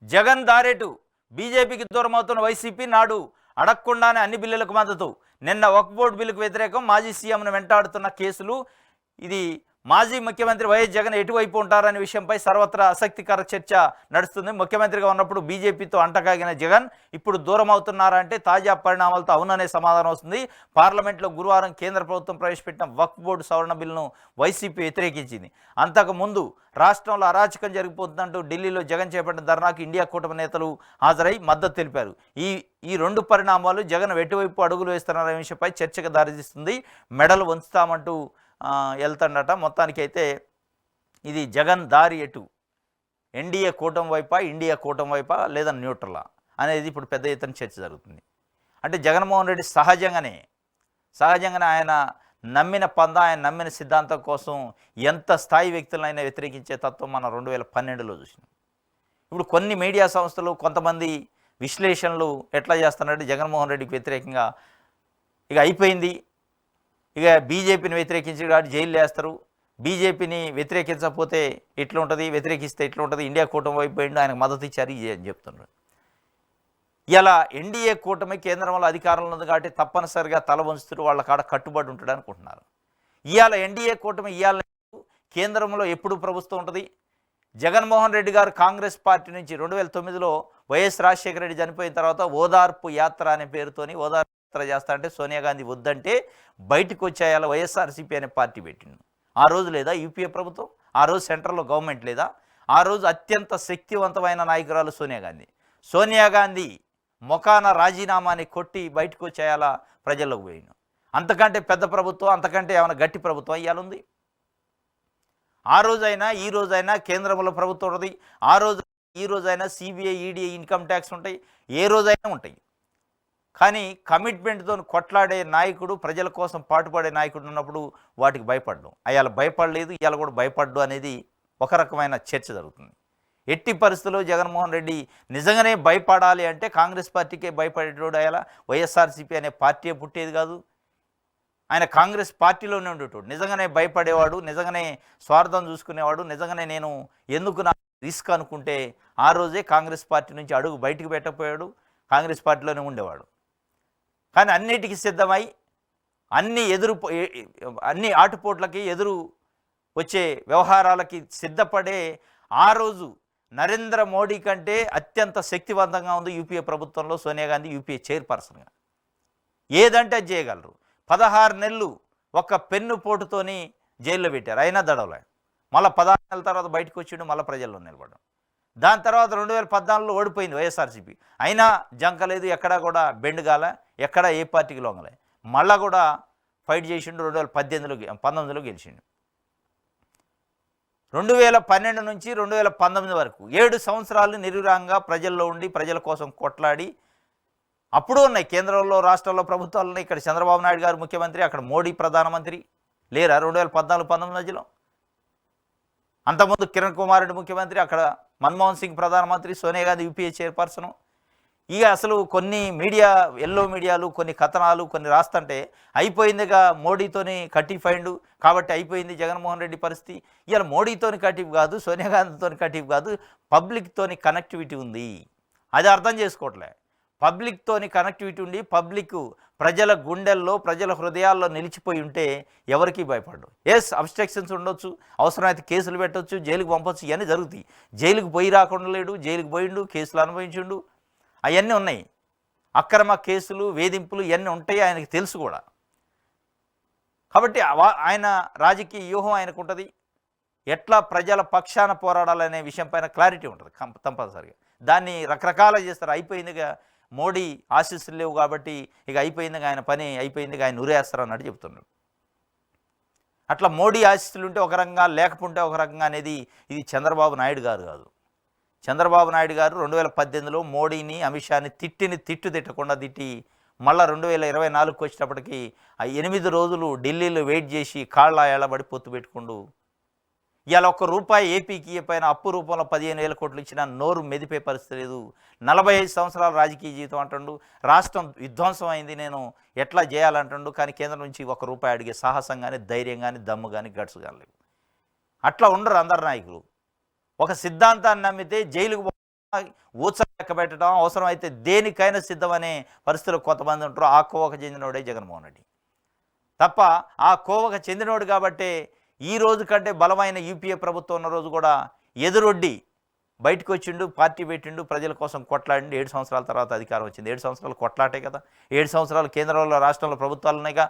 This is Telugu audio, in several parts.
జగన్ దారేటు బీజేపీకి దూరమవుతున్న వైసీపీ నాడు అడగకుండానే అన్ని బిల్లులకు మద్దతు. నిన్న వక్ఫ్ బోర్డు బిల్లుకు వ్యతిరేకం మాజీ సీఎంను వెంటాడుతున్న కేసులు. ఇది మాజీ ముఖ్యమంత్రి వైఎస్ జగన్ ఎటువైపు ఉంటారనే విషయంపై సర్వత్రా ఆసక్తికర చర్చ నడుస్తుంది. ముఖ్యమంత్రిగా ఉన్నప్పుడు బీజేపీతో అంటకాగిన జగన్ ఇప్పుడు దూరం అవుతున్నారంటే తాజా పరిణామాలతో అవుననే సమాధానం వస్తుంది. పార్లమెంట్లో గురువారం కేంద్ర ప్రభుత్వం ప్రవేశపెట్టిన వక్ఫ్ బోర్డు సవరణ బిల్లును వైసీపీ వ్యతిరేకించింది. అంతకుముందు రాష్ట్రంలో అరాచకం జరిగిపోతుందంటూ ఢిల్లీలో జగన్ చేపట్టిన ధర్నాకు ఇండియా కూటమి నేతలు హాజరై మద్దతు తెలిపారు. ఈ రెండు పరిణామాలు జగన్ ఎటువైపు అడుగులు వేస్తున్నారనే విషయంపై చర్చకు దారితీస్తుంది. మెడలు వంచుతామంటూ వెళ్తాడట. మొత్తానికైతే ఇది జగన్ దారి ఎటు, ఎన్డీఏ కూటమి వైపా, ఇండియా కూటమి వైపా, లేదా న్యూట్రలా అనేది ఇప్పుడు పెద్ద ఎత్తున చర్చ జరుగుతుంది. అంటే జగన్మోహన్ రెడ్డి సహజంగానే ఆయన నమ్మిన ఆయన నమ్మిన సిద్ధాంతం కోసం ఎంత స్థాయి వ్యక్తులైనా వ్యతిరేకించే తత్వం మనం 2012లో చూసినాం. ఇప్పుడు కొన్ని మీడియా సంస్థలు కొంతమంది విశ్లేషణలు ఎట్లా చేస్తున్నారంటే జగన్మోహన్ రెడ్డికి వ్యతిరేకంగా ఇక అయిపోయింది, ఇక బీజేపీని వ్యతిరేకించి కాబట్టి జైలు వేస్తారు, బీజేపీని వ్యతిరేకించకపోతే ఎట్లా ఉంటుంది, వ్యతిరేకిస్తే ఎట్లా ఉంటుంది, ఇండియా కూటమి వైపు పోయిండు, ఆయనకు మద్దతు ఇచ్చారు అని చెప్తున్నారు. ఇలా ఎన్డీఏ కూటమి కేంద్రంలో అధికారంలో ఉంది కాబట్టి తప్పనిసరిగా తల వంచుతూ వాళ్ళ కాడ కట్టుబడి ఉంటాడు అనుకుంటున్నారు. ఇవాళ ఎన్డీఏ కూటమి ఇవాళ కేంద్రంలో ఎప్పుడు ప్రభుత్వం ఉంటుంది. జగన్మోహన్ రెడ్డి గారు కాంగ్రెస్ పార్టీ నుంచి 2009లో వైఎస్ రాజశేఖర రెడ్డి చనిపోయిన తర్వాత ఓదార్పు యాత్ర అనే పేరుతోని ఓదార్పు యాత్ర చేస్తా అంటే సోనియా గాంధీ వద్దంటే బయటకు వచ్చేయాల వైఎస్ఆర్సీపీ అనే పార్టీ పెట్టిండు. ఆ రోజు లేదా యూపీఏ ప్రభుత్వం, ఆ రోజు సెంట్రల్లో గవర్నమెంట్ లేదా, ఆ రోజు అత్యంత శక్తివంతమైన నాయకురాలు సోనియా గాంధీ మొఖాన రాజీనామాని కొట్టి బయటకు వచ్చేయాలా ప్రజల్లోకి పోయిండు. అంతకంటే పెద్ద ప్రభుత్వం, అంతకంటే ఏమైనా గట్టి ప్రభుత్వం ఇవాళ ఉంది. ఆ రోజైనా ఈ రోజైనా కేంద్రంలో ప్రభుత్వం ఉంటుంది, ఆ రోజు ఈ రోజైనా సిబిఐ, ఈడీ, ఇన్కమ్ ట్యాక్స్ ఉంటాయి, ఏ రోజైనా ఉంటాయి. కానీ కమిట్మెంట్తో కొట్లాడే నాయకుడు, ప్రజల కోసం పాటుపడే నాయకుడు ఉన్నప్పుడు వాటికి భయపడ్డం. అయాల భయపడలేదు, ఇవాళ కూడా భయపడ్డు అనేది ఒక రకమైన చర్చ జరుగుతుంది. ఎట్టి పరిస్థితుల్లో జగన్మోహన్ రెడ్డి నిజంగానే భయపడాలి అంటే కాంగ్రెస్ పార్టీకే భయపడేటోడు. అయాల వైఎస్ఆర్సీపీ అనే పార్టీ పుట్టేది కాదు, ఆయన కాంగ్రెస్ పార్టీలోనే ఉండేటోడు. నిజంగానే భయపడేవాడు, నిజంగానే స్వార్థం చూసుకునేవాడు, నిజంగానే నేను ఎందుకు నా రిస్క్ అనుకుంటే ఆ రోజే కాంగ్రెస్ పార్టీ నుంచి అడుగు బయటికి పెట్టకపోయాడు, కాంగ్రెస్ పార్టీలోనే ఉండేవాడు. కానీ అన్నిటికీ సిద్ధమై అన్ని ఆటుపోట్లకి ఎదురు వచ్చే వ్యవహారాలకి సిద్ధపడే ఆ రోజు నరేంద్ర మోడీ కంటే అత్యంత శక్తివంతంగా ఉంది యూపీఏ ప్రభుత్వంలో సోనియా గాంధీ యూపీఏ చైర్పర్సన్గా. ఏదంటే అది చేయగలరు. 16 నెలలు ఒక పెన్ను పోటుతోని జైల్లో పెట్టారు, అయినా దడవలే. మళ్ళీ 16 నెలల తర్వాత బయటకు వచ్చిండు, మళ్ళీ ప్రజల్లో నిలబడ్డాడు. దాని తర్వాత 2014లో ఓడిపోయింది వైఎస్ఆర్సీపీ, అయినా జంకలేదు, ఎక్కడా కూడా బెండుగాల, ఎక్కడా ఏ పార్టీకి లొంగలే. మళ్ళా కూడా ఫైట్ చేసిండు. 2019లో గెలిచిండు. 2012 నుంచి 2019 వరకు 7 సంవత్సరాలు నిర్విరాంగా ప్రజల్లో ఉండి ప్రజల కోసం కొట్లాడి అప్పుడు ఉన్నాయి. కేంద్రంలో రాష్ట్రాల్లో ప్రభుత్వాలు ఉన్నాయి. ఇక్కడ చంద్రబాబు నాయుడు గారు ముఖ్యమంత్రి, అక్కడ మోడీ ప్రధానమంత్రి లేరా 2014-19 మధ్యలో. అంతకుముందు కిరణ్ కుమార్ రెడ్డి ముఖ్యమంత్రి, అక్కడ మన్మోహన్ సింగ్ ప్రధానమంత్రి, సోనియా గాంధీ యూపీఏ చైర్పర్సన్. ఇక అసలు కొన్ని ఎల్లో మీడియాలు కొన్ని కథనాలు కొన్ని రాస్తుంటే అయిపోయిందిగా మోడీతోని కట్టిఫైండు కాబట్టి అయిపోయింది జగన్మోహన్ రెడ్డి పరిస్థితి. ఇవాళ మోడీతోని కటిఫ్ కాదు, సోనియా గాంధీతోని కటిఫ్ కాదు, పబ్లిక్తోని కనెక్టివిటీ ఉంది. అది అర్థం చేసుకోవట్లే. పబ్లిక్తోని కనెక్టివిటీ ఉండి పబ్లిక్ ప్రజల గుండెల్లో ప్రజల హృదయాల్లో నిలిచిపోయి ఉంటే ఎవరికి భయపడ్డు. అబ్స్ట్రక్షన్స్ ఉండొచ్చు, అవసరమైతే కేసులు పెట్టవచ్చు, జైలుకు పంపొచ్చు, ఇవన్నీ జరుగుతాయి. జైలుకు పోయి రాకుండా లేడు, జైలుకు పోయిండు, కేసులు అనుభవించిండు, అవన్నీ ఉన్నాయి. అక్రమ కేసులు, వేధింపులు ఇవన్నీ ఉంటాయి, ఆయనకి తెలుసు కూడా. కాబట్టి ఆయన రాజకీయ వ్యూహం ఆయనకు ఉంటుంది. ఎట్లా ప్రజల పక్షాన పోరాడాలనే విషయం పైన క్లారిటీ ఉంటుంది కంపల్సరిగా. దాన్ని రకరకాల చేస్తారు. అయిపోయిందిగా మోడీ ఆశీస్సులు లేవు కాబట్టి ఇక అయిపోయిందిగా ఆయన పని అయిపోయిందిగా ఆయన ఉరేస్తారు అన్నట్టు చెప్తున్నాడు. అట్లా మోడీ ఆశీస్సులు ఉంటే ఒక రకంగా, లేకపోతే ఒక రకంగా అనేది ఇది చంద్రబాబు నాయుడు గారు కాదు. చంద్రబాబు నాయుడు గారు 2018లో మోడీని, అమిత్ షాని తిట్టకుండా తిట్టి మళ్ళీ 2024కి వచ్చేటప్పటికి 8 రోజులు ఢిల్లీలో వెయిట్ చేసి కాళ్ళ ఎళ్ళబడి పొత్తు పెట్టుకుంటూ ఇవాళ ₹1 ఏపీకి పైన అప్పు రూపంలో 15,000 కోట్లు ఇచ్చినా నోరు మెదిపే పరిస్థితి లేదు. 45 సంవత్సరాల రాజకీయ జీవితం అంటుండు, రాష్ట్రం విధ్వంసం అయింది, నేను ఎట్లా చేయాలంటుండు. కానీ కేంద్రం నుంచి ₹1 అడిగే సాహసం కానీ, ధైర్యం కానీ, దమ్ము కానీ, గట్స్ కానీ లేవు. అట్లా ఉండరు అందరు నాయకులు. ఒక సిద్ధాంతాన్ని నమ్మితే జైలుకు ఊచ లెక్క పెట్టడం, అవసరమైతే దేనికైనా సిద్ధమనే పరిస్థితులు కొంతమంది ఉంటారు. ఆ కోవకు చెందినోడే జగన్మోహన్ రెడ్డి. తప్ప ఆ కోవకు చెందినోడు కాబట్టే ఈ రోజు కంటే బలమైన యూపీఏ ప్రభుత్వం ఉన్న రోజు కూడా ఎదురొడ్డి బయటకు వచ్చిండు, పార్టీ పెట్టిండు, ప్రజల కోసం కొట్లాడిండు. 7 సంవత్సరాల తర్వాత అధికారం వచ్చింది. 7 సంవత్సరాలు కొట్లాటే కదా. 7 సంవత్సరాలు కేంద్రంలో రాష్ట్రంలో ప్రభుత్వాలు ఉన్నాయిగా.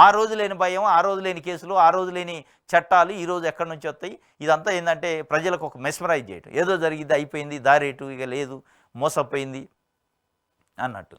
ఆ రోజు లేని భయం, ఆ రోజు లేని కేసులు, ఆ రోజు లేని చట్టాలు ఈ రోజు ఎక్కడి నుంచి వస్తాయి? ఇదంతా ఏంటంటే ప్రజలకు ఒక మెస్మరైజ్ చేయటం. ఏదో జరిగింది, అయిపోయింది, దారేటు ఇక లేదు, మోసపోయింది అన్నట్టు.